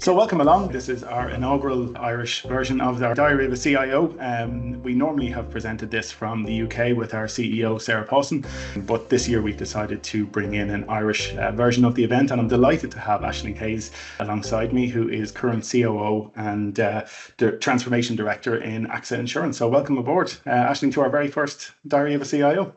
So welcome along. This is our inaugural Irish version of our Diary of a CIO. We normally have presented this from the UK with our CEO, Sarah Pawson, but this year we've decided to bring in an Irish version of the event, and I'm delighted to have Aisling Hayes alongside me, who is current COO and the Transformation Director in AXA Insurance. So welcome aboard, Aisling, to our very first Diary of a CIO.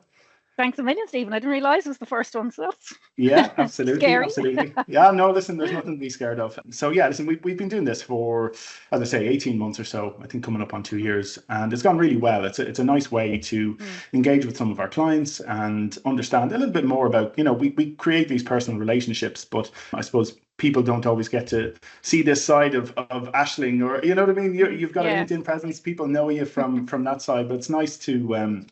Thanks a million, Stephen. I didn't realise it was the first one, so that's yeah, absolutely, scary. Absolutely. Yeah, no, listen, there's nothing to be scared of. So yeah, listen, we've been doing this for, as I say, 18 months or so. I think coming up on 2 years, and it's gone really well. It's a nice way to engage with some of our clients and understand a little bit more about, we create these personal relationships, but I suppose people don't always get to see this side of Aisling, or you know what I mean. You've got a LinkedIn presence. People know you from that side, but it's nice to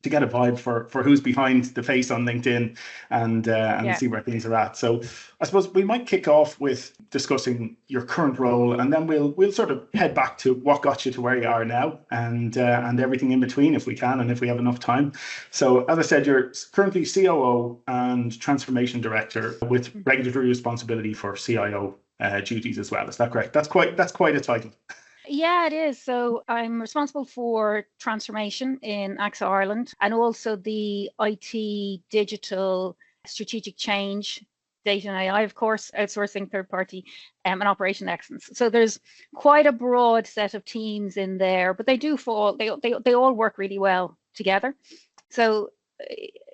get a vibe for who's behind the face on LinkedIn and see where things are at. So I suppose we might kick off with discussing your current role, and then we'll sort of head back to what got you to where you are now, and everything in between if we can and if we have enough time. So as I said, you're currently COO and Transformation Director with regulatory responsibility for CIO duties as well. Is that correct? That's quite a title. Yeah, it is. So I'm responsible for transformation in AXA Ireland, and also the IT, digital, strategic change, data and AI, of course, outsourcing, third party, and operation excellence. So there's quite a broad set of teams in there, but they all work really well together. So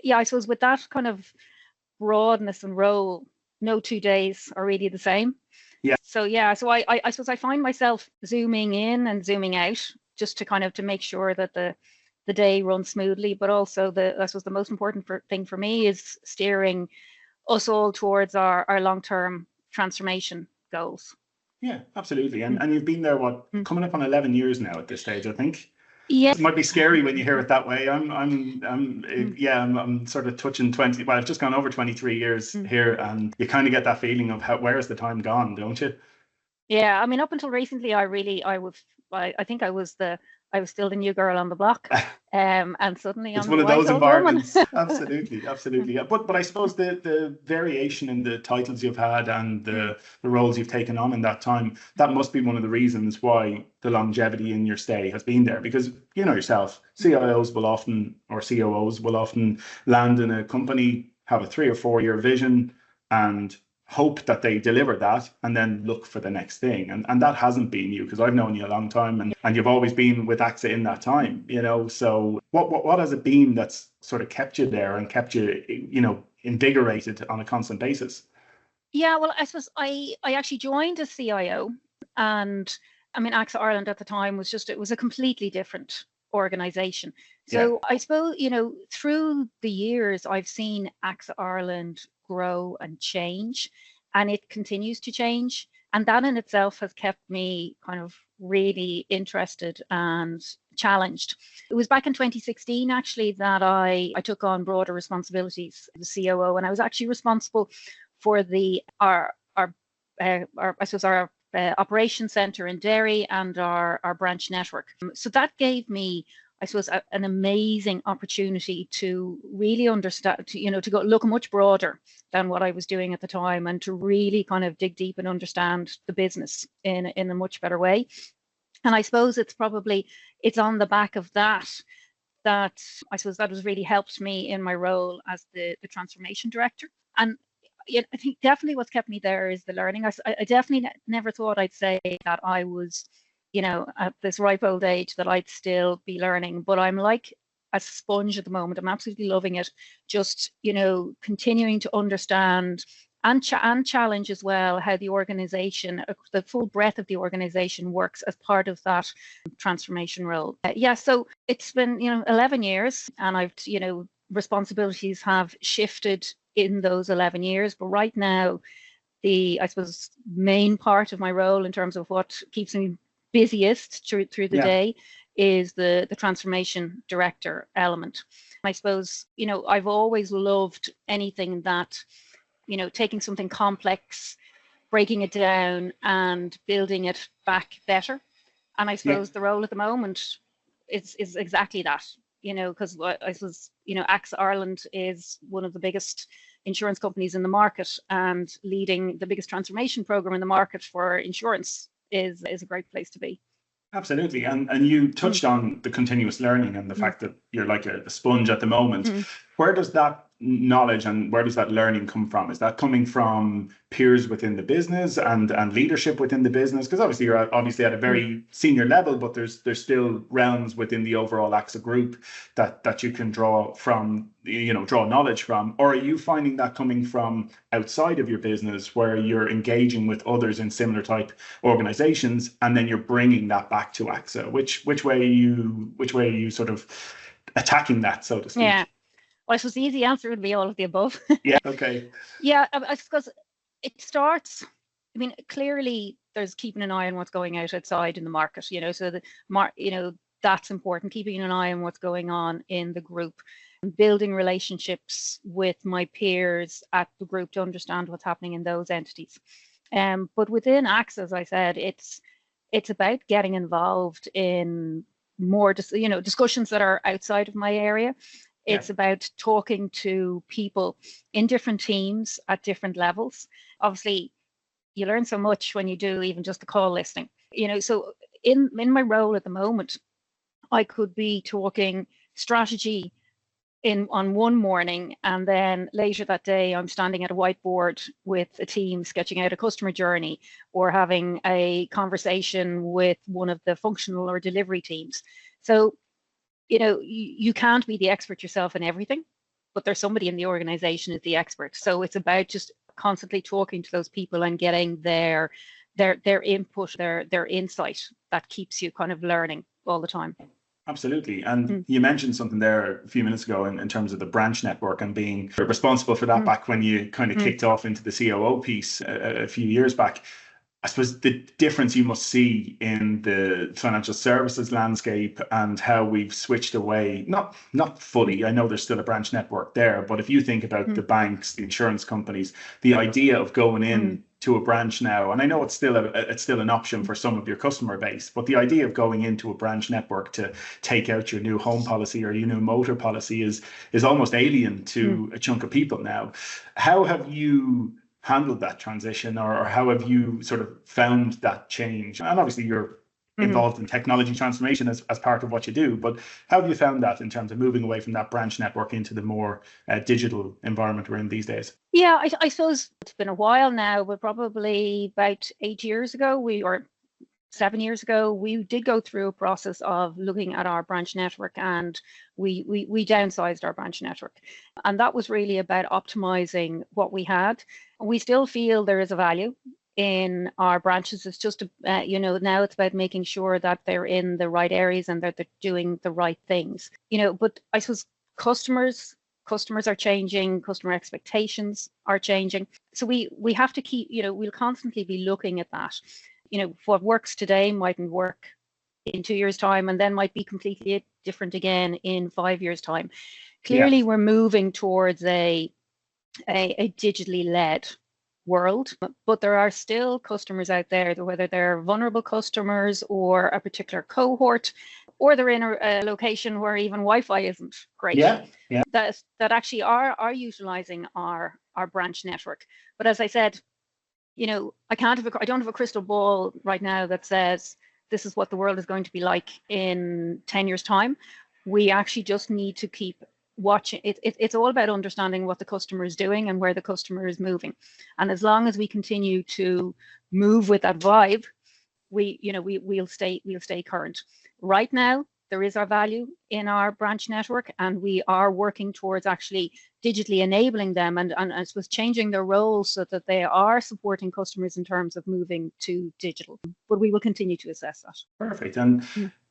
yeah, I suppose with that kind of broadness and role, no 2 days are really the same. Yeah. So I suppose I find myself zooming in and zooming out just to make sure that the day runs smoothly. But also I suppose the most important thing for me is steering us all towards our long-term transformation goals. Yeah, absolutely. And you've been there coming up on 11 years now at this stage, I think. Yeah. It might be scary when you hear it that way. I'm sort of touching 20. Well, I've just gone over 23 years here, and you kind of get that feeling of where's the time gone, don't you? Yeah, I mean, up until recently, I think I was still the new girl on the block, and suddenly it's I'm one of those environments. Absolutely. Yeah. But I suppose the variation in the titles you've had and the roles you've taken on in that time, that must be one of the reasons why the longevity in your stay has been there. Because you know yourself, CIOs will often, or COOs will often land in a company, have a 3 or 4 year vision, and hope that they deliver that and then look for the next thing. And that hasn't been you, because I've known you a long time, and you've always been with AXA in that time, So what has it been that's sort of kept you there and kept you, invigorated on a constant basis? Yeah, well, I suppose I actually joined as CIO, and I mean, AXA Ireland at the time it was a completely different organization. So I suppose, through the years, I've seen AXA Ireland grow and change, and it continues to change. And that in itself has kept me kind of really interested and challenged. It was back in 2016, actually, that I took on broader responsibilities as a COO, and I was actually responsible for our operations center in Derry and our branch network. So that gave me, I suppose, an amazing opportunity to really understand, to go look much broader than what I was doing at the time, and to really kind of dig deep and understand the business in a much better way. And I suppose it's on the back of that I suppose that has really helped me in my role as the transformation director. And I think definitely what's kept me there is the learning. I definitely never thought I'd say that I was, at this ripe old age, that I'd still be learning, but I'm like a sponge at the moment. I'm absolutely loving it. Just, continuing to understand and challenge as well how the organization, the full breadth of the organization works as part of that transformation role. So it's been, 11 years, and I've, responsibilities have shifted in those 11 years. But right now, I suppose, main part of my role in terms of what keeps me busiest through the day is the transformation director element. I suppose, I've always loved anything that, taking something complex, breaking it down and building it back better. And I suppose the role at the moment is exactly that. because I suppose, AXA Ireland is one of the biggest insurance companies in the market, and leading the biggest transformation program in the market for insurance is a great place to be. Absolutely. And you touched on the continuous learning and the fact that you're like a sponge at the moment. Where does that knowledge and where does that learning come from? Is that coming from peers within the business and leadership within the business? Because obviously you're obviously at a very senior level, but there's still realms within the overall AXA group that you can draw from, draw knowledge from. Or are you finding that coming from outside of your business where you're engaging with others in similar type organizations and then you're bringing that back to AXA? Which way are you sort of attacking that, so to speak? Yeah. Well, I suppose the easy answer would be all of the above. Yeah. Okay. Yeah, I suppose it starts. I mean, clearly, there's keeping an eye on what's going outside in the market. So that's important. Keeping an eye on what's going on in the group, building relationships with my peers at the group to understand what's happening in those entities. But within AXA, as I said, it's about getting involved in more, discussions that are outside of my area. It's about talking to people in different teams at different levels. Obviously, you learn so much when you do even just the call listing. So in my role at the moment, I could be talking strategy on one morning, and then later that day I'm standing at a whiteboard with a team sketching out a customer journey or having a conversation with one of the functional or delivery teams. So you can't be the expert yourself in everything, but there's somebody in the organization who's the expert. So it's about just constantly talking to those people and getting their input, their insight that keeps you kind of learning all the time. Absolutely. And you mentioned something there a few minutes ago in terms of the branch network and being responsible for that back when you kind of kicked off into the COO piece a few years back. I suppose the difference you must see in the financial services landscape and how we've switched away, not fully, I know there's still a branch network there, but if you think about the banks, the insurance companies, the idea of going in to a branch now, and I know it's still an option for some of your customer base, but the idea of going into a branch network to take out your new home policy or your new motor policy is almost alien to a chunk of people now. How have you handled that transition, or how have you sort of found that change? And obviously you're involved in technology transformation as part of what you do, but how have you found that in terms of moving away from that branch network into the more digital environment we're in these days? Yeah, I suppose it's been a while now, but probably about 8 years ago, or 7 years ago, we did go through a process of looking at our branch network, and we downsized our branch network. And that was really about optimizing what we had. We still feel there is a value in our branches. It's just, now it's about making sure that they're in the right areas and that they're doing the right things. But I suppose customers are changing, customer expectations are changing. So we have to keep, we'll constantly be looking at that. What works today mightn't work in 2 years' time, and then might be completely different again in 5 years' time. Clearly, we're moving towards a digitally led world, but there are still customers out there, whether they're vulnerable customers or a particular cohort, or they're in a location where even Wi-Fi isn't great. That actually are utilizing our branch network. But as I said, I don't have a crystal ball right now that says this is what the world is going to be like in 10 years' time. We actually just need to keep watching. It's all about understanding what the customer is doing and where the customer is moving. And as long as we continue to move with that vibe, we'll stay current. Right now, there is our value in our branch network, and we are working towards actually digitally enabling them and I suppose changing their roles so that they are supporting customers in terms of moving to digital. But we will continue to assess that. Perfect. And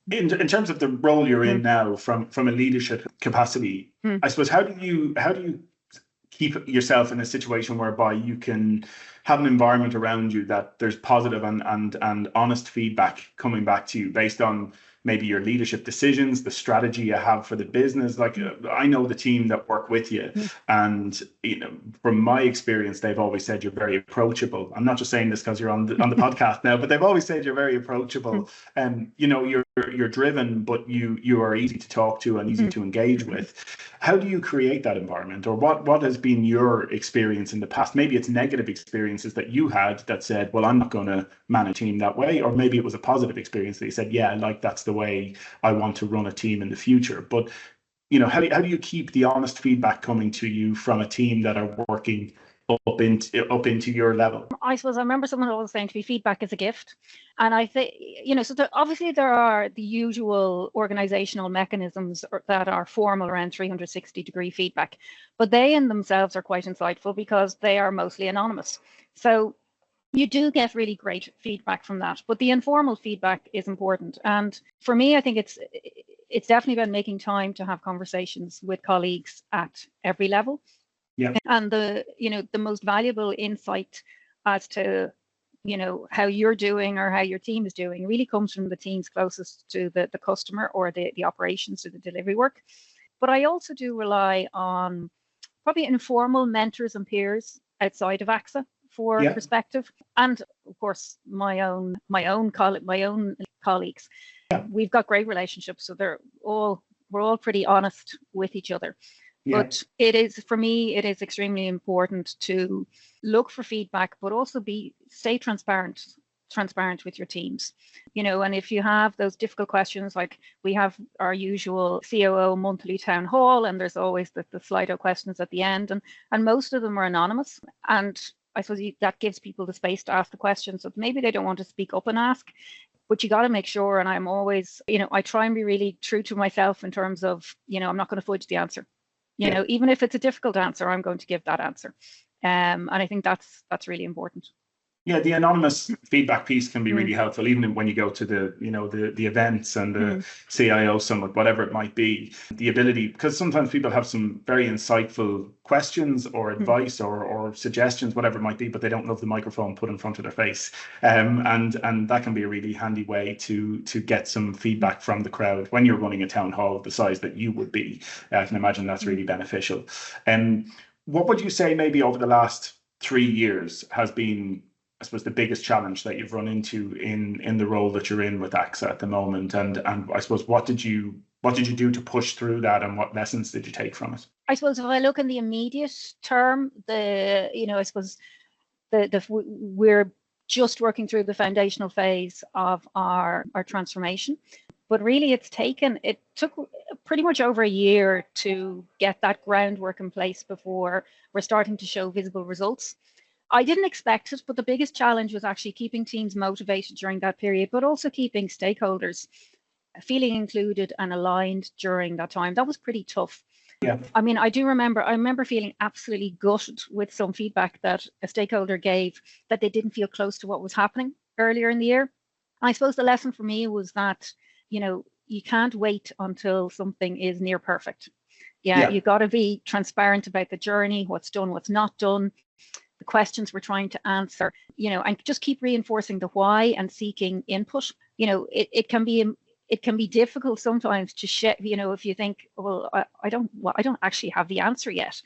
in terms of the role you're in now from a leadership capacity, I suppose how do you keep yourself in a situation whereby you can have an environment around you that there's positive and honest feedback coming back to you based on maybe your leadership decisions, the strategy you have for the business? Like I know the team that work with you, and from my experience, they've always said you're very approachable. I'm not just saying this because you're on the podcast now, but they've always said you're very approachable, and you're you're driven, but you are easy to talk to and easy to engage with. How do you create that environment, or what has been your experience in the past? Maybe it's negative experiences that you had that said, well, I'm not going to manage a team that way, or maybe it was a positive experience that you said, yeah, like that's the way I want to run a team in the future. But how do you keep the honest feedback coming to you from a team that are working up into your level? I suppose I remember someone always saying to me, feedback is a gift. And I think, so obviously there are the usual organizational mechanisms that are formal around 360-degree feedback, but they in themselves are quite insightful because they are mostly anonymous. So you do get really great feedback from that, but the informal feedback is important. And for me, I think it's definitely about making time to have conversations with colleagues at every level. Yeah. And the most valuable insight as to, how you're doing or how your team is doing really comes from the teams closest to the customer or the operations or the delivery work. But I also do rely on probably informal mentors and peers outside of AXA for perspective. And of course, my own colleagues. Yeah. We've got great relationships. So we're all pretty honest with each other. Yeah. But for me, it is extremely important to look for feedback, but also stay transparent with your teams. And if you have those difficult questions, like we have our usual COO monthly town hall, and there's always the Slido questions at the end, and most of them are anonymous. And I suppose that gives people the space to ask the questions. So maybe they don't want to speak up and ask, but you got to make sure. And I'm always, I try and be really true to myself in terms of, I'm not going to fudge the answer. Even if it's a difficult answer, I'm going to give that answer. And I think that's really important. Yeah, the anonymous feedback piece can be really helpful, even when you go to the events and the CIO summit, whatever it might be. The ability, because sometimes people have some very insightful questions or advice or suggestions, whatever it might be, but they don't love the microphone put in front of their face. And that can be a really handy way to get some feedback from the crowd when you're running a town hall the size that you would be. I can imagine that's really beneficial. What would you say maybe over the last 3 years has been, I suppose, the biggest challenge that you've run into in the role that you're in with AXA at the moment, and I suppose what did you do to push through that, and what lessons did you take from it? I suppose if I look in the immediate term, I suppose we're just working through the foundational phase of our transformation, but really it took pretty much over a year to get that groundwork in place before we're starting to show visible results. I didn't expect it, but the biggest challenge was actually keeping teams motivated during that period, but also keeping stakeholders feeling included and aligned during that time. That was pretty tough. Yeah. I mean, I remember feeling absolutely gutted with some feedback that a stakeholder gave that they didn't feel close to what was happening earlier in the year. I suppose the lesson for me was that, you can't wait until something is near perfect. Yeah. You've got to be transparent about the journey, what's done, what's not done, the questions we're trying to answer, and just keep reinforcing the why and seeking input. It can be difficult sometimes to share, if you think, well, I don't actually have the answer yet.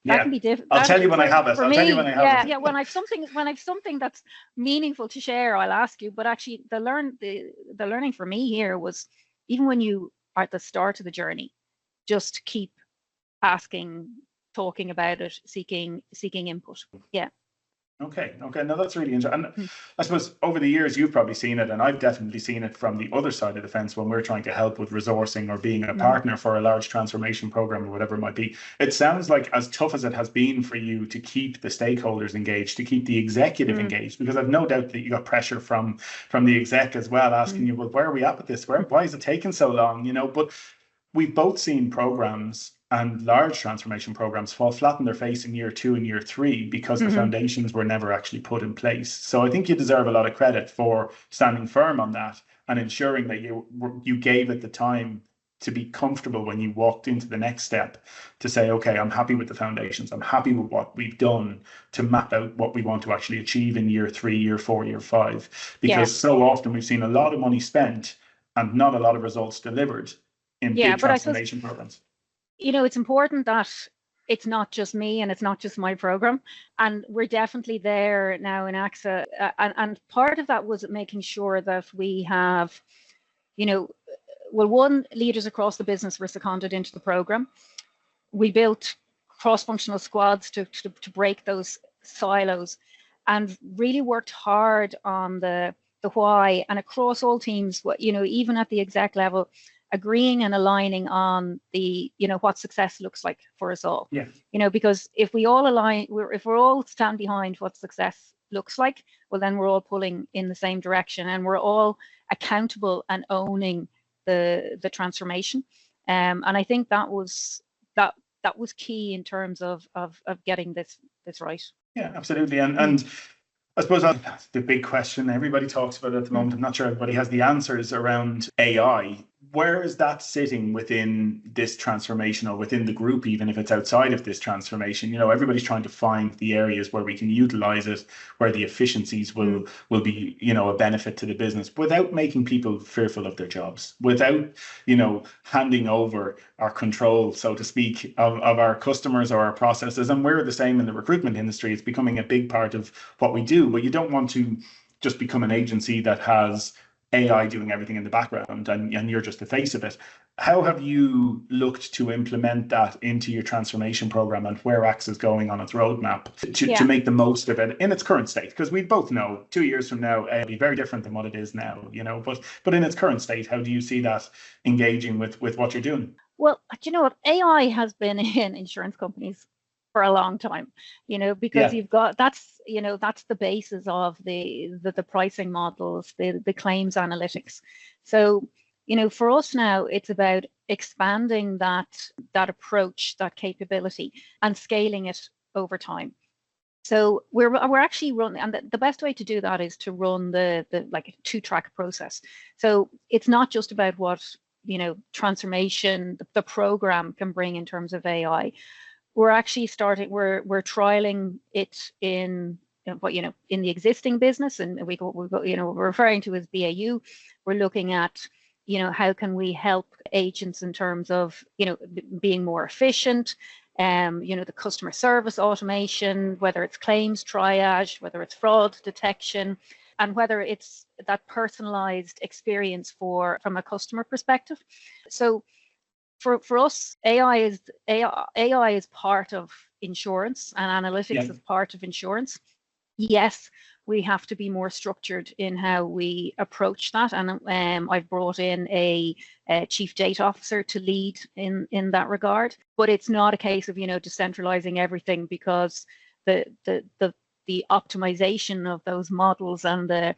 That can be difficult. I'll tell you when I have it. I'll tell you when I have it. Yeah. When I've something that's meaningful to share, I'll ask you. But actually, the learning for me here was, even when you are at the start of the journey, just keep asking, talking about it, seeking input. Yeah. Okay. No, that's really interesting. And I suppose over the years, you've probably seen it, and I've definitely seen it from the other side of the fence when we're trying to help with resourcing or being a partner for a large transformation program or whatever it might be. It sounds like, as tough as it has been for you to keep the stakeholders engaged, to keep the executive engaged, because I've no doubt that you got pressure from the exec as well, asking you, well, where are we at with this? Why is it taking so long? But we've both seen programs and large transformation programs fall flat on their face in year 2 and year 3 because the foundations were never actually put in place. So I think you deserve a lot of credit for standing firm on that and ensuring that you gave it the time to be comfortable when you walked into the next step to say, okay, I'm happy with the foundations. I'm happy with what we've done to map out what we want to actually achieve in year 3, year 4, year 5. Because so often we've seen a lot of money spent and not a lot of results delivered in big transformation programs. It's important that it's not just me and it's not just my program. And we're definitely there now in AXA. And part of that was making sure that we have one, leaders across the business were seconded into the program. We built cross-functional squads to break those silos, and really worked hard on the why, and across all teams, even at the exec level, agreeing and aligning on the, what success looks like for us all. Yeah. Because if we all align, if we're all stand behind what success looks like, well, then we're all pulling in the same direction, and we're all accountable and owning the transformation. And I think that was key in terms of getting this right. Yeah, absolutely. And I suppose that's the big question everybody talks about at the moment. I'm not sure everybody has the answers around AI. Where is that sitting within this transformation, or within the group, even if it's outside of this transformation? Everybody's trying to find the areas where we can utilize it, where the efficiencies will be, a benefit to the business, without making people fearful of their jobs, without, handing over our control, so to speak, of our customers or our processes. And we're the same in the recruitment industry. It's becoming a big part of what we do, but you don't want to just become an agency that has AI doing everything in the background and you're just the face of it. How have you looked to implement that into your transformation program, and where AXA is going on its roadmap to make the most of it in its current state? Because we both know 2 years from now, it'll be very different than what it is now, but in its current state, how do you see that engaging with what you're doing? Well, what? AI has been in insurance companies for a long time, because you've got, that's the basis of the pricing models, the claims analytics. So, for us now, it's about expanding that approach, that capability, and scaling it over time. So we're actually running, and the best way to do that is to run the like a 2-track process. So it's not just about what transformation the program can bring in terms of AI. We're actually we're trialing it in in the existing business, and we're referring to as BAU. We're looking at how can we help agents in terms of being more efficient, the customer service automation, whether it's claims triage, whether it's fraud detection, and whether it's that personalized experience from a customer perspective. So for us, AI is part of insurance, and analytics is part of insurance. Yes, we have to be more structured in how we approach that, and I've brought in a chief data officer to lead in that regard. But it's not a case of decentralizing everything, because the optimization of those models and the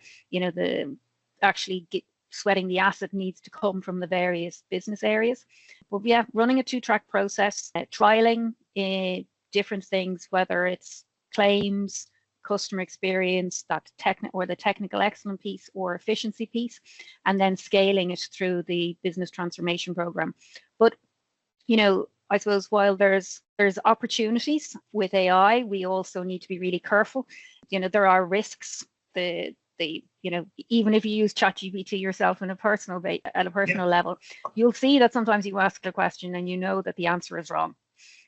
sweating the asset needs to come from the various business areas. But running a 2-track process, trialing different things, whether it's claims, customer experience, the technical excellence piece or efficiency piece, and then scaling it through the business transformation program. But I suppose while there's opportunities with AI, we also need to be really careful. There are risks. Even if you use ChatGPT yourself at a personal level, you'll see that sometimes you ask a question and that the answer is wrong.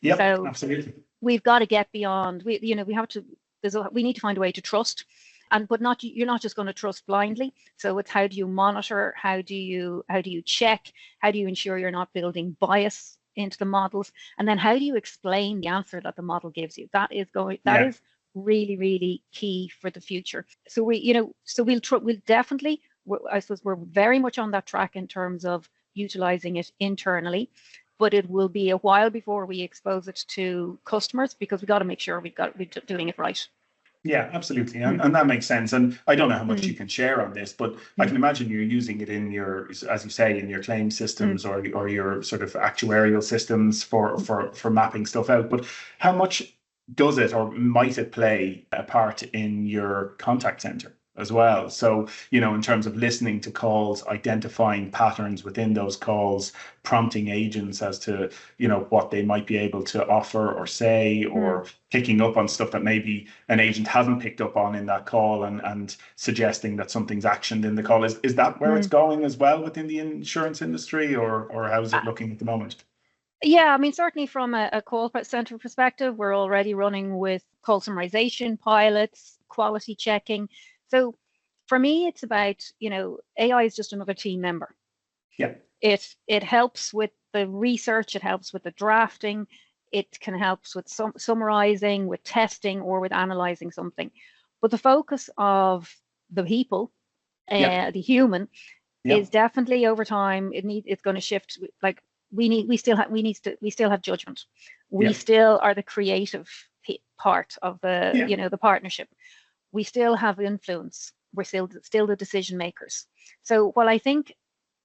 Yeah, so absolutely. We've got to get beyond. We need to find a way to trust, but you're not just going to trust blindly. So it's how do you monitor? How do you check? How do you ensure you're not building bias into the models? And then how do you explain the answer that the model gives you? That is really, really key for the future. So we'll definitely, I suppose we're very much on that track in terms of utilizing it internally, but it will be a while before we expose it to customers, because we've got to make sure we're doing it right. Yeah, absolutely. And that makes sense. And I don't know how much you can share on this, but I can imagine you're using it in your, as you say, in your claim systems or your sort of actuarial systems for mapping stuff out. But how much does it, or might it, play a part in your contact center as well? So, in terms of listening to calls, identifying patterns within those calls, prompting agents as to, what they might be able to offer or say, or picking up on stuff that maybe an agent hasn't picked up on in that call, and suggesting that something's actioned in the call. Is that where it's going as well within the insurance industry, or how's it looking at the moment? Yeah, I mean, certainly from a call center perspective, we're already running with call summarization pilots, quality checking. So for me, it's about, AI is just another team member. Yeah. It helps with the research, it helps with the drafting, it can help with summarizing, with testing, or with analyzing something. But the focus of the people, the human, is definitely over time. It's going to shift. Like we still have judgment. We still are the creative part of the the partnership. We still have influence. We're still the decision makers. So while I think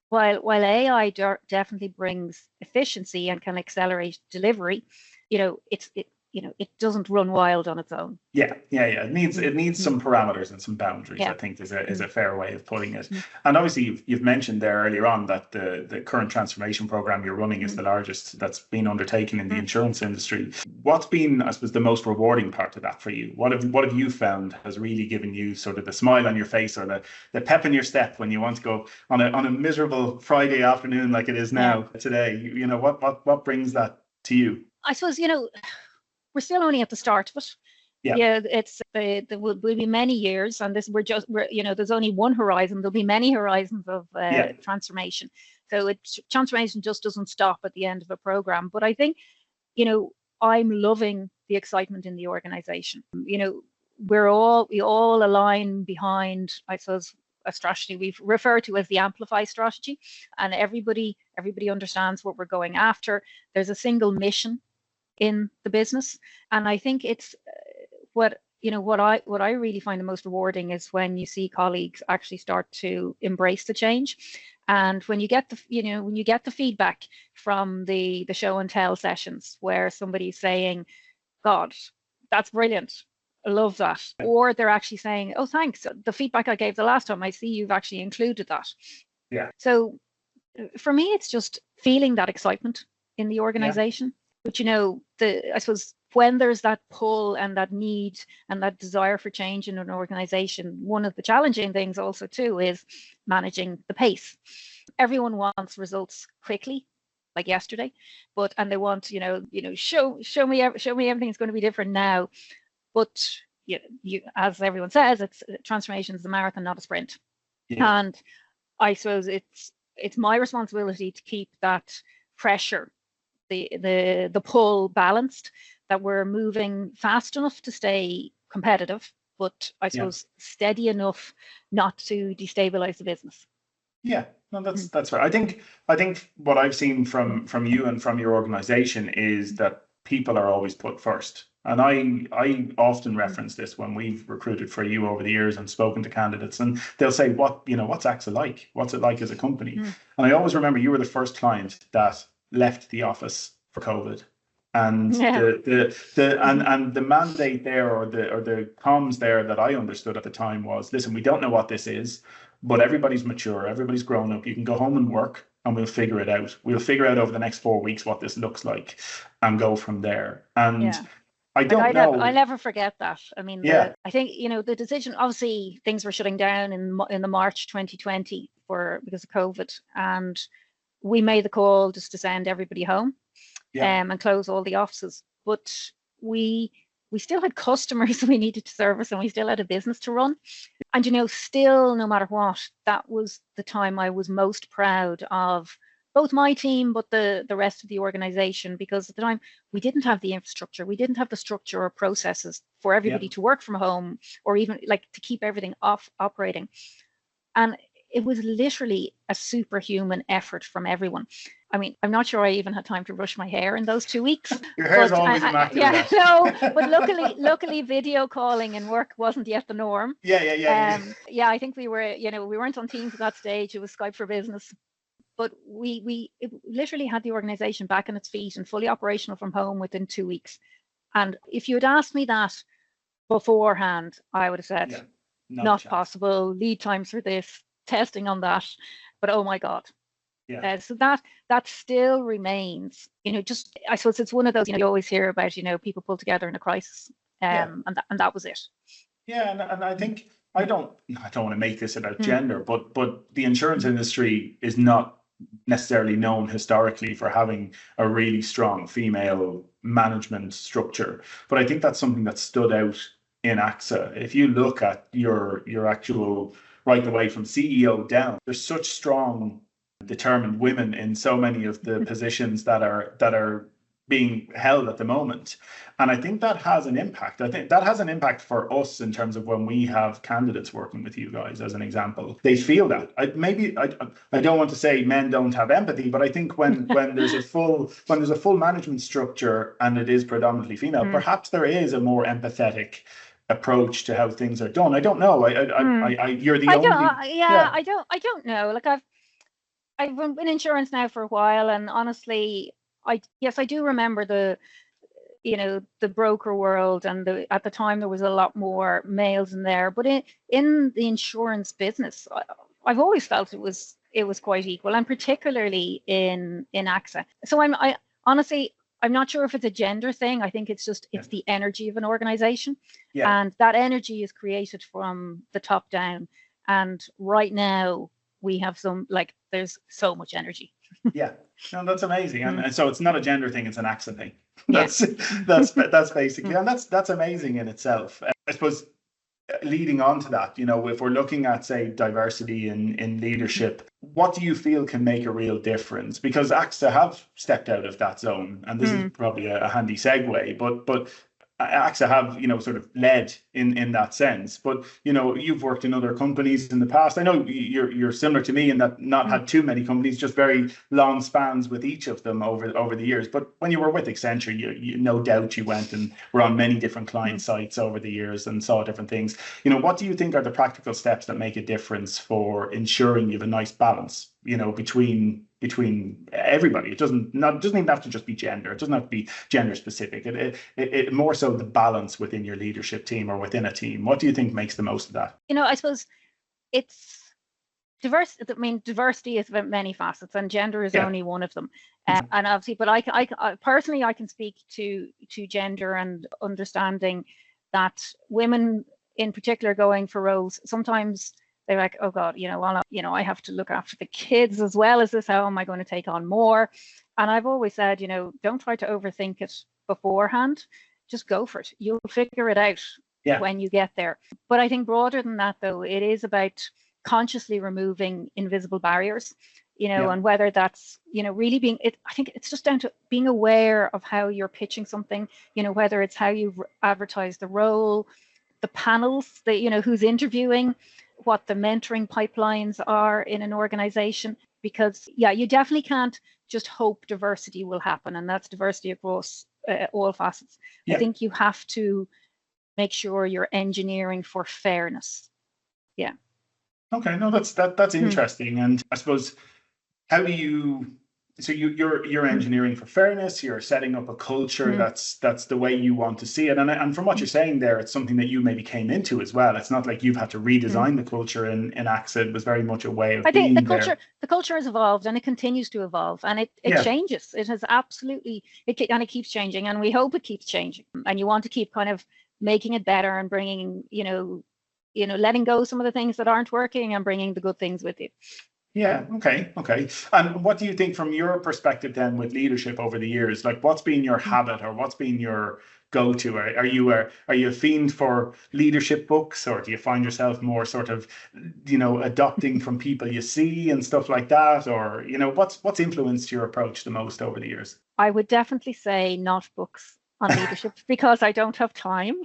while AI definitely brings efficiency and can accelerate delivery, it doesn't run wild on its own. Yeah. It needs some parameters and some boundaries, I think is a fair way of putting it. And obviously you've mentioned there earlier on that the current transformation program you're running is the largest that's been undertaken in the insurance industry. What's been, I suppose, the most rewarding part of that for you? What have you found has really given you sort of the smile on your face or the pep in your step when you want to go on a miserable Friday afternoon like it is now today? What brings that to you? I suppose, we're still only at the start of it. There will be many years, and there's only one horizon. There'll be many horizons of transformation. So transformation just doesn't stop at the end of a program. But I think, I'm loving the excitement in the organization. We all align behind, I suppose, a strategy we've referred to as the Amplify strategy, and everybody understands what we're going after. There's a single mission in the business, and I think it's what I really find the most rewarding is when you see colleagues actually start to embrace the change, and when you get the feedback from the show and tell sessions where somebody's saying, "God, that's brilliant, I love that," or they're actually saying, "Oh, thanks, the feedback I gave the last time, I see you've actually included that." So for me, it's just feeling that excitement in the organization. But I suppose when there's that pull and that need and that desire for change in an organization, one of the challenging things also too is managing the pace. Everyone wants results quickly, like yesterday, and they want show me everything's going to be different now. But as everyone says, transformation is a marathon, not a sprint. And I suppose it's my responsibility to keep that pressure, the pull balanced, that we're moving fast enough to stay competitive, but I suppose steady enough not to destabilize the business. Yeah, no, that's right. I think what I've seen from you and from your organization is that people are always put first. And I often reference this when we've recruited for you over the years and spoken to candidates, and they'll say, what's AXA like? What's it like as a company? And I always remember you were the first client that left the office for COVID, and the mandate there or the comms there that I understood at the time was, listen, we don't know what this is, but everybody's mature, everybody's grown up. You can go home and work, and we'll figure it out. We'll figure out over the next 4 weeks what this looks like, and go from there. And I don't know. I never forget that. I mean, I think the decision. Obviously, things were shutting down in the March 2020 because of COVID, and we made the call just to send everybody home and close all the offices. But we still had customers we needed to service, and we still had a business to run. And still, no matter what, that was the time I was most proud of both my team, but the rest of the organization, because at the time we didn't have the infrastructure, we didn't have the structure or processes for everybody to work from home, or even like to keep everything operating. And it was literally a superhuman effort from everyone. I mean, I'm not sure I even had time to brush my hair in those 2 weeks. Your hair's always immaculate. But luckily video calling and work wasn't yet the norm. I think we weren't on Teams at that stage. It was Skype for Business. But we literally had the organization back on its feet and fully operational from home within 2 weeks. And if you had asked me that beforehand, I would have said, not possible, lead times for this, testing on that. But oh my God. So that still remains, just, I suppose it's one of those, you always hear about, people pull together in a crisis. And that was it. Yeah. And I think, I don't want to make this about gender, but the insurance industry is not necessarily known historically for having a really strong female management structure. But I think that's something that stood out in AXA. If you look at your actual right the way from CEO down, there's such strong determined women in so many of the positions that are being held at the moment. And I think that has an impact. I think that has an impact for us in terms of when we have candidates working with you guys, as an example. They feel that. I don't want to say men don't have empathy, but I think when there's a full management structure and it is predominantly female, perhaps there is a more empathetic approach to how things are done. I don't know. You're the only. I don't know. Like I've been in insurance now for a while, and honestly, I do remember the broker world, and at the time there was a lot more males in there. But in the insurance business, I've always felt it was quite equal, and particularly in AXA. So I honestly, I'm not sure if it's a gender thing. I think it's the energy of an organization, and that energy is created from the top down. And right now we have there's so much energy. Yeah, no, that's amazing, and so it's not a gender thing; it's an AXA thing. That's basically, and that's amazing in itself. I suppose leading on to that, if we're looking at, say, diversity in leadership, what do you feel can make a real difference? Because AXA have stepped out of that zone, and this is probably a handy segue, but AXA have, sort of led in that sense. But, you've worked in other companies in the past. I know you're similar to me in that not had too many companies, just very long spans with each of them over the years. But when you were with Accenture, you no doubt you went and were on many different client sites over the years and saw different things. What do you think are the practical steps that make a difference for ensuring you have a nice balance, between everybody? It doesn't even have to just be gender. It doesn't have to be gender specific. It more so the balance within your leadership team or within a team. What do you think makes the most of that? I suppose it's diverse. I mean, diversity is about many facets, and gender is only one of them. And obviously, but I personally, I can speak to gender and understanding that women in particular going for roles, sometimes they're like, oh God, I have to look after the kids as well as this. How am I going to take on more? And I've always said, don't try to overthink it beforehand. Just go for it. You'll figure it out when you get there. But I think broader than that, though, it is about consciously removing invisible barriers, and whether that's, really being it. I think it's just down to being aware of how you're pitching something, whether it's how you advertise the role, the panels, who's interviewing, what the mentoring pipelines are in an organization, because you definitely can't just hope diversity will happen, and that's diversity across all facets. I think you have to make sure you're engineering for fairness. Okay, no, that's interesting. And I suppose, how do you, so you're engineering for fairness, you're setting up a culture that's the way you want to see it. And from what you're saying there, it's something that you maybe came into as well. It's not like you've had to redesign the culture in AXA. It was very much a way of being there. The culture has evolved, and it continues to evolve, and it changes. It has absolutely, and it keeps changing, and we hope it keeps changing. And you want to keep kind of making it better and bringing, letting go some of the things that aren't working and bringing the good things with you. Yeah. Okay. And what do you think from your perspective then with leadership over the years? Like, what's been your habit, or what's been your go-to? Are you a fiend for leadership books, or do you find yourself more sort of, adopting from people you see and stuff like that? Or, what's influenced your approach the most over the years? I would definitely say not books on leadership, because I don't have time.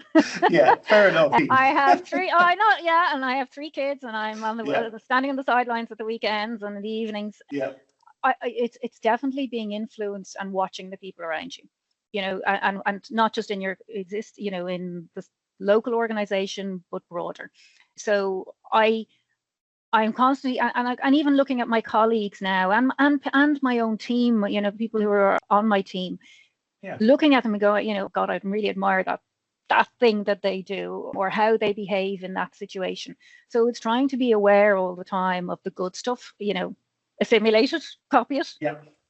Yeah, fair enough. I have three. And I have three kids, and I'm on standing on the sidelines at the weekends and in the evenings. Yeah, it's definitely being influenced and watching the people around you, and not just in your in the local organization, but broader. So I'm constantly, and even looking at my colleagues now, and my own team, people who are on my team. Looking at them and going, God, I really admire that thing that they do, or how they behave in that situation. So it's trying to be aware all the time of the good stuff, assimilate it, copy it.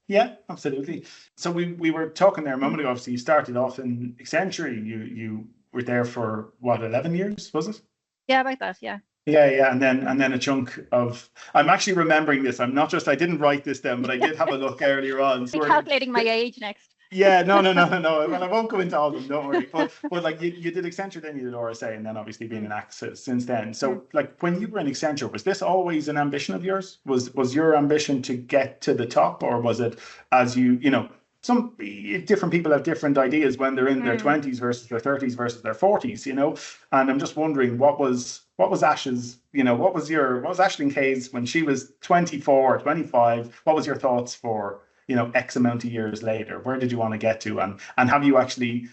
Yeah, absolutely. So we were talking there a moment ago. Obviously, you started off in Accenture. You were there for what, 11 years, was it? Yeah, about that. Yeah. Yeah, and then a chunk of. I'm actually remembering this. I didn't write this down, but I did have a look earlier on. So calculating my age next. Yeah, no. Well, I won't go into all of them, don't worry. But like you did Accenture, then you did RSA, and then obviously being Mm, an AXA since then. mm. So like when you were in Accenture, was this always an ambition of yours? Was your ambition to get to the top, or was it as some different people have different ideas when they're in their Mm. 20s versus their 30s versus their 40s, And I'm just wondering what was Ash's, what was Ashlyn Kay's when she was 24, 25? What was your thoughts for X amount of years later? Where did you want to get to? And have you actually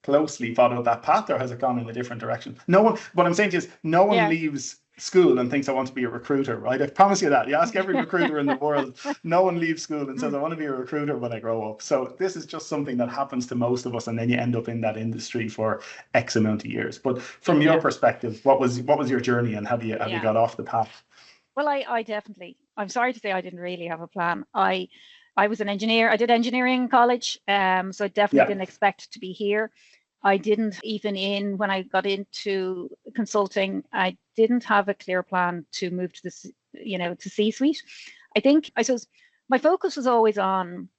closely followed that path, or has it gone in a different direction? No one, what I'm saying is, no one Yeah. leaves school and thinks I want to be a recruiter, right? I promise you that. You ask every recruiter in the world, no one leaves school and says, Mm. I want to be a recruiter when I grow up. So this is just something that happens to most of us, and then you end up in that industry for X amount of years. But from your Yeah. perspective, what was your journey, and have you Yeah. got off the path? Well, I definitely, I'm sorry to say I didn't really have a plan. I was an engineer. I did engineering in college, so I definitely Yeah. didn't expect to be here. I didn't even when I got into consulting, I didn't have a clear plan to move to to C-suite. I suppose my focus was always on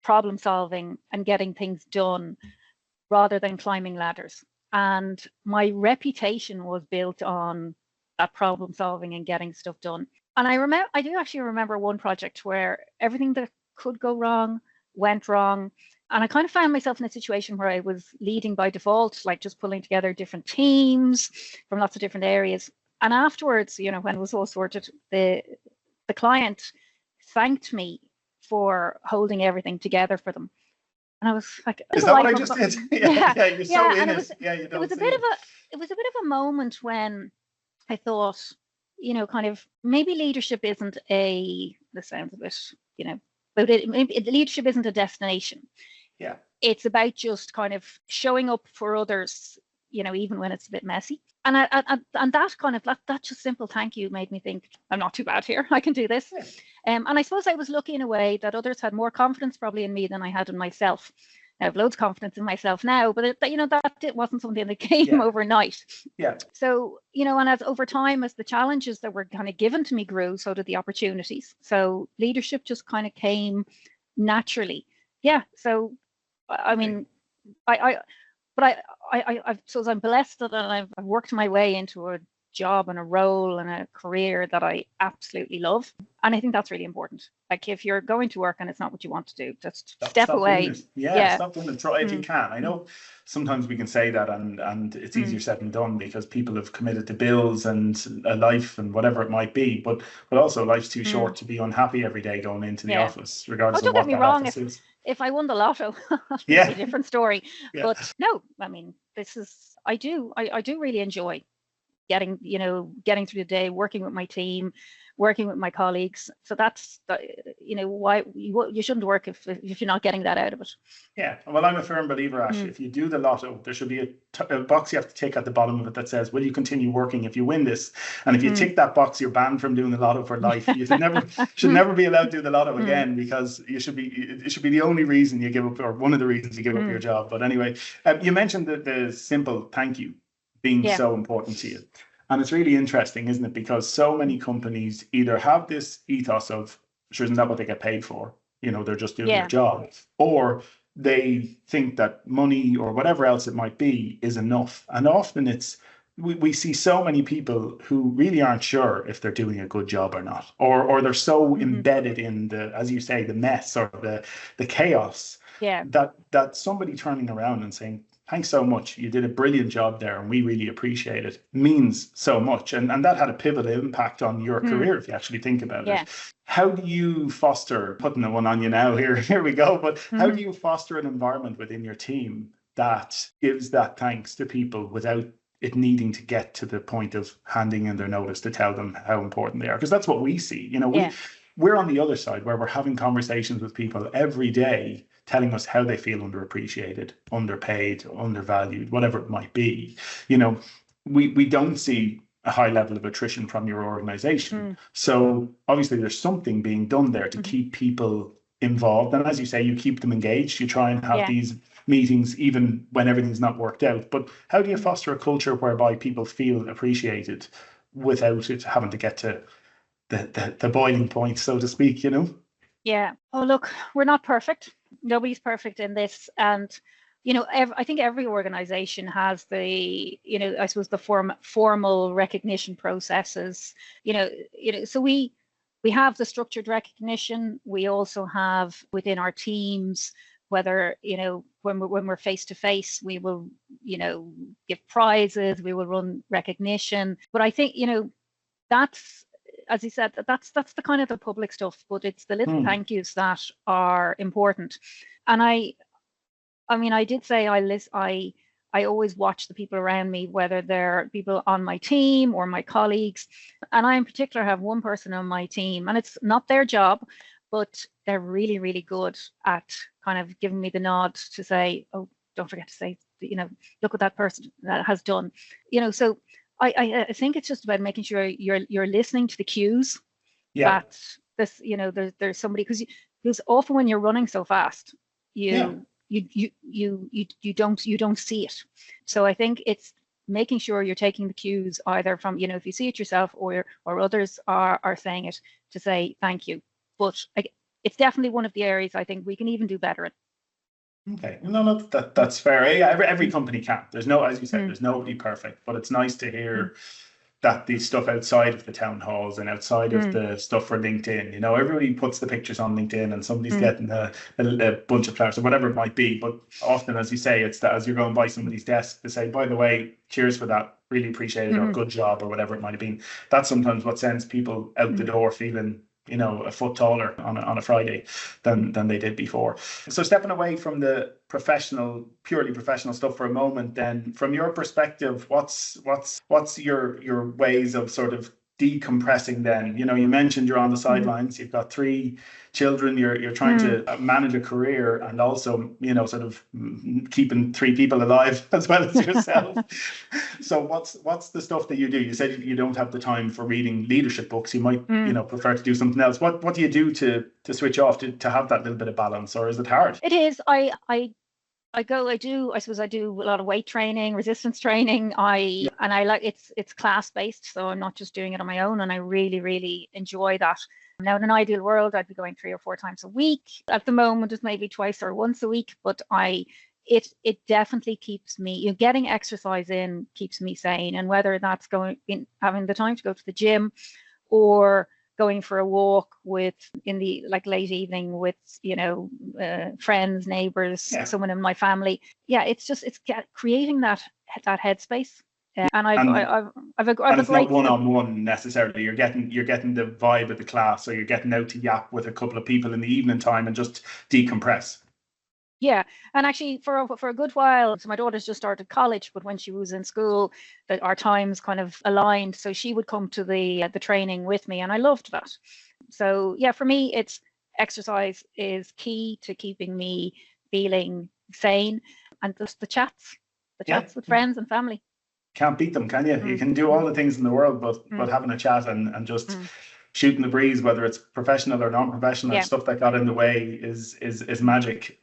problem solving and getting things done rather than climbing ladders. And my reputation was built on that problem solving and getting stuff done. And I do actually remember one project where everything that could go wrong went wrong. And I kind of found myself in a situation where I was leading by default, like just pulling together different teams from lots of different areas. And afterwards, when it was all sorted, the client thanked me for holding everything together for them. And I was like, it was Is a that what light I bulb. just did? Yeah, Yeah, you're so yeah. in And it. Yeah, you it don't was a see bit of it. a moment when I thought, kind of maybe leadership isn't this sounds a bit, but leadership isn't a destination. Yeah. It's about just kind of showing up for others, even when it's a bit messy. And and that kind of that just simple thank you made me think I'm not too bad here. I can do this. Yeah. And I suppose I was lucky in a way that others had more confidence probably in me than I had in myself. I have loads of confidence in myself now, but it wasn't something that came Yeah. overnight. Yeah. So, and as over time, as the challenges that were kind of given to me grew, so did the opportunities. So leadership just kind of came naturally. Yeah. So, I Okay. mean, I but I suppose I'm blessed that I've worked my way into a job and a role and a career that I absolutely love. And I think that's really important. Like if you're going to work and it's not what you want to do, just step Stop doing away. it. Yeah, Yeah. stop doing it. Try if you Mm, can. I mm, know sometimes we can say that, and it's mm, easier said than done because people have committed to bills and a life and whatever it might be. But also life's too mm. short to be unhappy every day going into the Yeah. office, Oh, regardless of don't get what me that wrong. office is. If I won the lotto, it'd be Yeah, a different story. yeah, But no, I mean, I do really enjoy getting through the day, working with my team, working with my colleagues. So that's why you shouldn't work if you're not getting that out of it. yeah. Well, I'm a firm believer, Ash. Mm, If you do the lotto, there should be a box you have to tick at the bottom of it that says, "Will you continue working if you win this?" And if you mm. tick that box, you're banned from doing the lotto for life. You should Mm, never be allowed to do the lotto mm, again because it should be the only reason you give up, or one of the reasons you give up your mm. job. But anyway, you mentioned the simple thank you being Yeah. so important to you. And it's really interesting, isn't it? Because so many companies either have this ethos of, sure, isn't that what they get paid for? They're just doing their Yeah. job. Or they think that money or whatever else it might be is enough. And often we see so many people who really aren't sure if they're doing a good job or not, or they're so Hmm. embedded in the, as you say, the mess or the chaos Yeah. that somebody turning around and saying, thanks so much, you did a brilliant job there and we really appreciate it, means so much. And that had a pivotal impact on your Mm, career if you actually think about it. yeah. How do you foster, putting the one on you now here, here we go, but how do Hmm. you foster an environment within your team that gives that thanks to people without it needing to get to the point of handing in their notice to tell them how important they are? Because that's what we see. Yeah. We're on the other side where we're having conversations with people every day telling us how they feel underappreciated, underpaid, undervalued, whatever it might be. We don't see a high level of attrition from your organization. Mm, So obviously there's something being done there to mhm. keep people involved. And as you say, you keep them engaged. You try and have Yeah. these meetings even when everything's not worked out. But how do you foster a culture whereby people feel appreciated without it having to get to the boiling point, so to speak? Yeah. Oh, look, we're not perfect. Nobody's perfect in this. And, I think every organization has I suppose the formal recognition processes, so we have the structured recognition. We also have within our teams, whether, when we're face to face, we will, give prizes, we will run recognition. But I think, that's, as you said, that's the kind of the public stuff, but it's the little thank yous that are important. And I mean, I did say I always watch the people around me, whether they're people on my team or my colleagues. And I in particular have one person on my team, and it's not their job, but they're really, really good at kind of giving me the nod to say, oh, don't forget to say, look what that person that has done. So I think it's just about making sure you're listening to the cues. Yeah. That this, there's somebody, because often when you're running so fast, you don't see it. So I think it's making sure you're taking the cues either from, if you see it yourself or others are saying it, to say thank you. But it's definitely one of the areas I think we can even do better at. Okay, no, that's fair. Yeah, every company can. There's no, as you said, there's nobody perfect, but it's nice to hear that the stuff outside of the town halls and outside of the stuff for LinkedIn, everybody puts the pictures on LinkedIn and somebody's getting a bunch of flowers or whatever it might be. But often, as you say, it's that as you're going by somebody's desk to say, by the way, cheers for that, really appreciate it, or good job, or whatever it might have been. That's sometimes what sends people out the door feeling, a foot taller on a Friday than they did before. So stepping away from the purely professional stuff for a moment, then from your perspective, what's your ways of sort of decompressing then? You mentioned you're on the sidelines, you've got 3 children, you're trying to manage a career and also, sort of keeping 3 people alive as well as yourself. So what's the stuff that you do? You said you don't have the time for reading leadership books. You might, prefer to do something else. What do you do to switch off, to have that little bit of balance, or is it hard? It is. I suppose I do a lot of weight training, resistance training. And I like it's class based, so I'm not just doing it on my own, and I really, really enjoy that. Now, in an ideal world, I'd be going 3 or 4 times a week. At the moment, it's maybe twice or once a week, but it definitely keeps me, getting exercise in keeps me sane. And whether that's having the time to go to the gym, or going for a walk in the late evening with friends, neighbors, someone in my family. Yeah, it's creating that headspace. And I've a it's great, not one-on-one necessarily. You're getting the vibe of the class, or you're getting out to yap with a couple of people in the evening time and just decompress. Yeah, and actually for a good while, so my daughter's just started college, but when she was in school, that our times kind of aligned, so she would come to the training with me, and I loved that. So yeah, for me, it's exercise is key to keeping me feeling sane, and just the chats with friends and family. Can't beat them, can you? You can do all the things in the world, but having a chat and just shooting the breeze, whether it's professional or non-professional, or stuff that got in the way, is magic.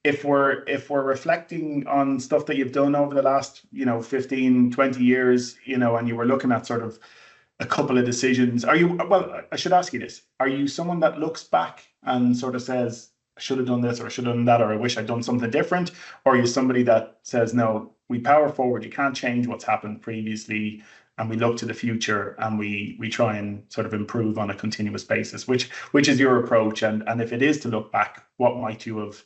If we're reflecting on stuff that you've done over the last 15, 20 years, and you were looking at sort of a couple of decisions, I should ask you this, are you someone that looks back and sort of says, I should have done this, or I should have done that, or I wish I'd done something different? Or are you somebody that says, no, we power forward, you can't change what's happened previously, and we look to the future and we try and sort of improve on a continuous basis? Which is your approach? And if it is to look back, what might you have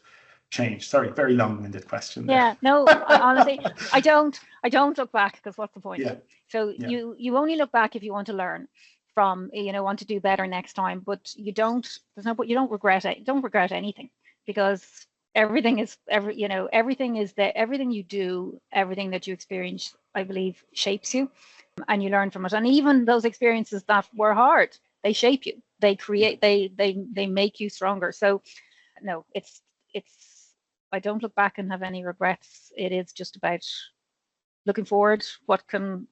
changed? Sorry, very long-winded question there. Yeah, no, honestly, I don't look back, because what's the point? Yeah. So you only look back if you want to learn from, want to do better next time, but you don't regret it. Don't regret anything, because everything is everything you do, everything that you experience, I believe, shapes you, and you learn from it. And even those experiences that were hard, they shape you. They create. They make you stronger. So no, it's. I don't look back and have any regrets. It is just about looking forward. What can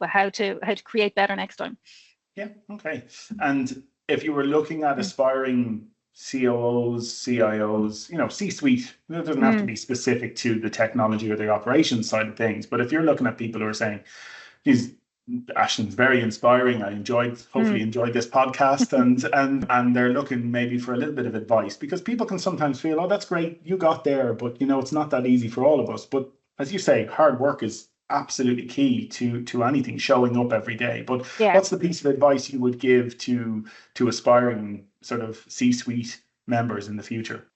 how to create better next time. Yeah. Okay. And if you were looking at aspiring COOs, CIOs, C-suite, it doesn't have to be specific to the technology or the operations side of things, but if you're looking at people who are saying, geez, Ashton's very inspiring. I hopefully enjoyed this podcast, and they're looking maybe for a little bit of advice, because people can sometimes feel, oh, that's great, you got there, but it's not that easy for all of us. But as you say, hard work is absolutely key to anything, showing up every day. But what's the piece of advice you would give to aspiring sort of C-suite members in the future?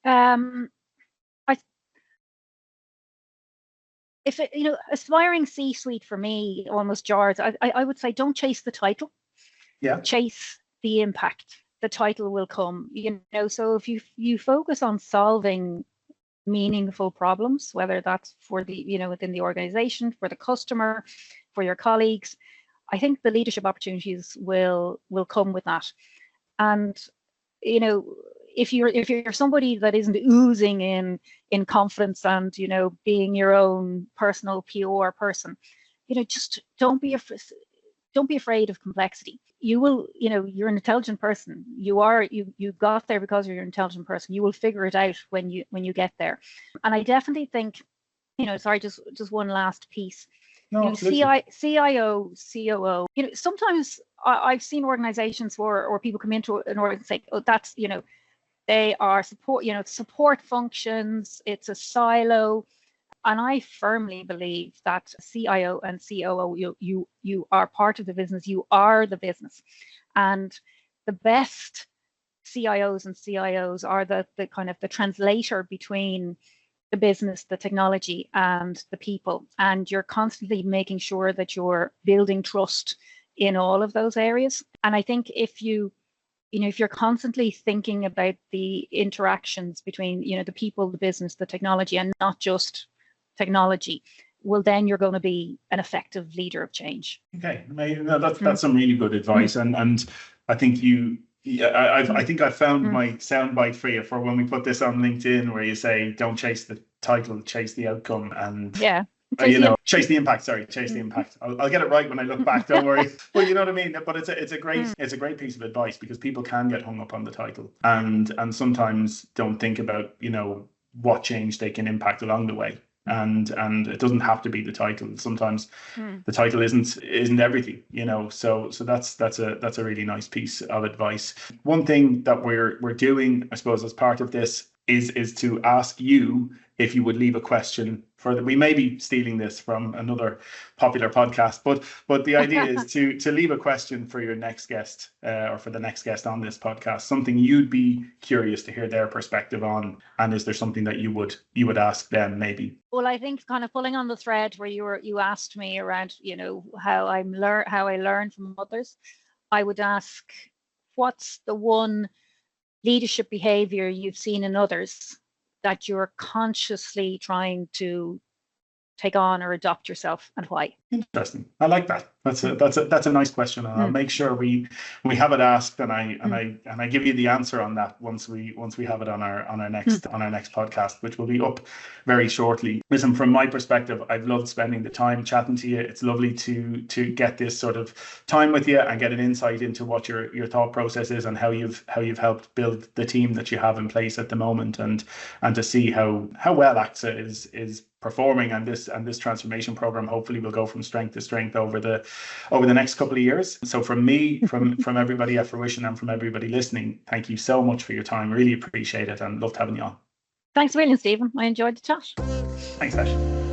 If aspiring C-suite for me almost jars. I would say, don't chase the title. Chase the impact. The title will come. So if you focus on solving meaningful problems, whether that's for the within the organization, for the customer, for your colleagues, I think the leadership opportunities will come with that. And if you're somebody that isn't oozing in confidence and being your own personal PR person, just don't be afraid of complexity. You will, you're an intelligent person. You got there because you're an intelligent person. You will figure it out when you get there. And I definitely think, sorry, just one last piece. No, CIO, COO. Sometimes I've seen organizations or people come into an organization and say, oh, that's, they are support functions. It's a silo. And I firmly believe that CIO and COO, you are part of the business. You are the business. And the best CIOs and CIOs are the kind of the translator between the business, the technology, and the people. And you're constantly making sure that you're building trust in all of those areas. And I think if you're constantly thinking about the interactions between, the people, the business, the technology, and not just technology, well, then you're going to be an effective leader of change. Okay, that's some really good advice, and I think I think I found my soundbite for when we put this on LinkedIn, where you say, don't chase the title, chase the outcome, and chase the impact. Sorry, chase the impact. I'll get it right when I look back. Don't worry. Well, you know what I mean. But it's a great piece of advice, because people can get hung up on the title and sometimes don't think about what change they can impact along the way. And it doesn't have to be the title. Sometimes the title isn't everything, So that's a really nice piece of advice. One thing that we're doing, I suppose, as part of this is to ask you if you would leave a question we may be stealing this from another popular podcast, but the idea is to leave a question for your next guest, or for the next guest on this podcast, something you'd be curious to hear their perspective on. And is there something that you would ask them, maybe? Well, I think, kind of pulling on the thread where you asked me around, how I learn from others, I would ask, what's the one leadership behavior you've seen in others that you're consciously trying to take on or adopt yourself, and why? Interesting. I like that. That's a nice question, and I'll make sure we have it asked, and I give you the answer on that once we have it on our next podcast, which will be up very shortly. Listen, from my perspective, I've loved spending the time chatting to you. It's lovely to get this sort of time with you and get an insight into what your thought process is, and how you've helped build the team that you have in place at the moment, and to see how well AXA is performing, and this transformation program hopefully will go from strength to strength over the next couple of years. So from me, from everybody at Fruition, and from everybody listening, thank you so much for your time. Really appreciate it, and loved having you on. Thanks a million, Stephen. I enjoyed the chat. Thanks, Ash.